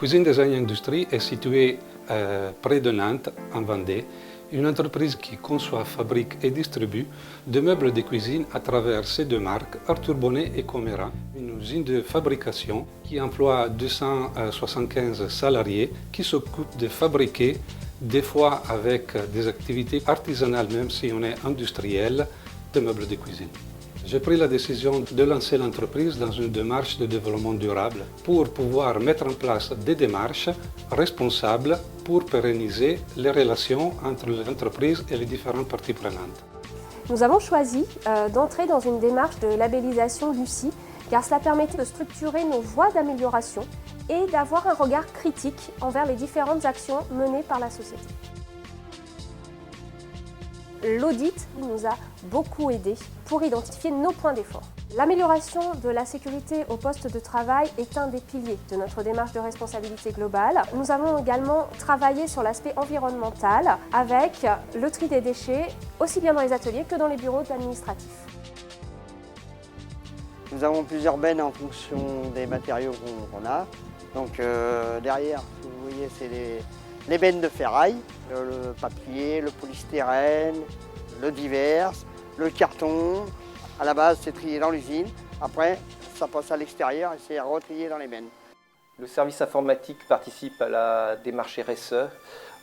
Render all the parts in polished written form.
Cuisine Design Industrie est située près de Nantes, en Vendée, une entreprise qui conçoit, fabrique et distribue de meubles de cuisine à travers ces deux marques, Arthur Bonnet et Comera. Une usine de fabrication qui emploie 275 salariés qui s'occupent de fabriquer, des fois avec des activités artisanales, même si on est industriel, de meubles de cuisine. J'ai pris la décision de lancer l'entreprise dans une démarche de développement durable pour pouvoir mettre en place des démarches responsables pour pérenniser les relations entre l'entreprise et les différentes parties prenantes. Nous avons choisi d'entrer dans une démarche de labellisation Lucie car cela permettait de structurer nos voies d'amélioration et d'avoir un regard critique envers les différentes actions menées par la société. L'audit nous a beaucoup aidés pour identifier nos points d'effort. L'amélioration de la sécurité au poste de travail est un des piliers de notre démarche de responsabilité globale. Nous avons également travaillé sur l'aspect environnemental avec le tri des déchets, aussi bien dans les ateliers que dans les bureaux administratifs. Nous avons plusieurs bennes en fonction des matériaux qu'on a. Donc derrière, vous voyez, c'est les bennes de ferraille, le papier, le polystyrène, le divers, le carton. À la base, c'est trié dans l'usine. Après, ça passe à l'extérieur et c'est retrié dans les bennes. Le service informatique participe à la démarche RSE.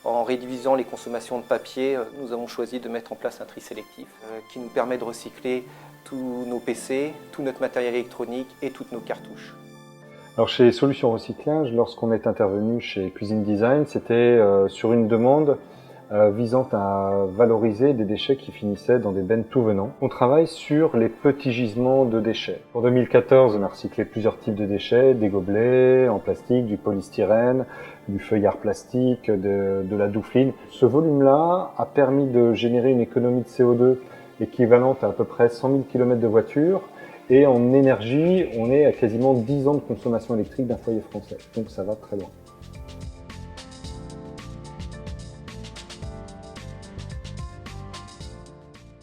En réduisant les consommations de papier, nous avons choisi de mettre en place un tri sélectif qui nous permet de recycler tous nos PC, tout notre matériel électronique et toutes nos cartouches. Alors chez Solutions Recyclage, lorsqu'on est intervenu chez Cuisine Design, c'était sur une demande visant à valoriser des déchets qui finissaient dans des bennes tout venant. On travaille sur les petits gisements de déchets. En 2014, on a recyclé plusieurs types de déchets, des gobelets en plastique, du polystyrène, du feuillard plastique, de la doufline. Ce volume-là a permis de générer une économie de CO2 équivalente à peu près 100 000 km de voiture. Et en énergie, on est à quasiment 10 ans de consommation électrique d'un foyer français. Donc ça va très loin.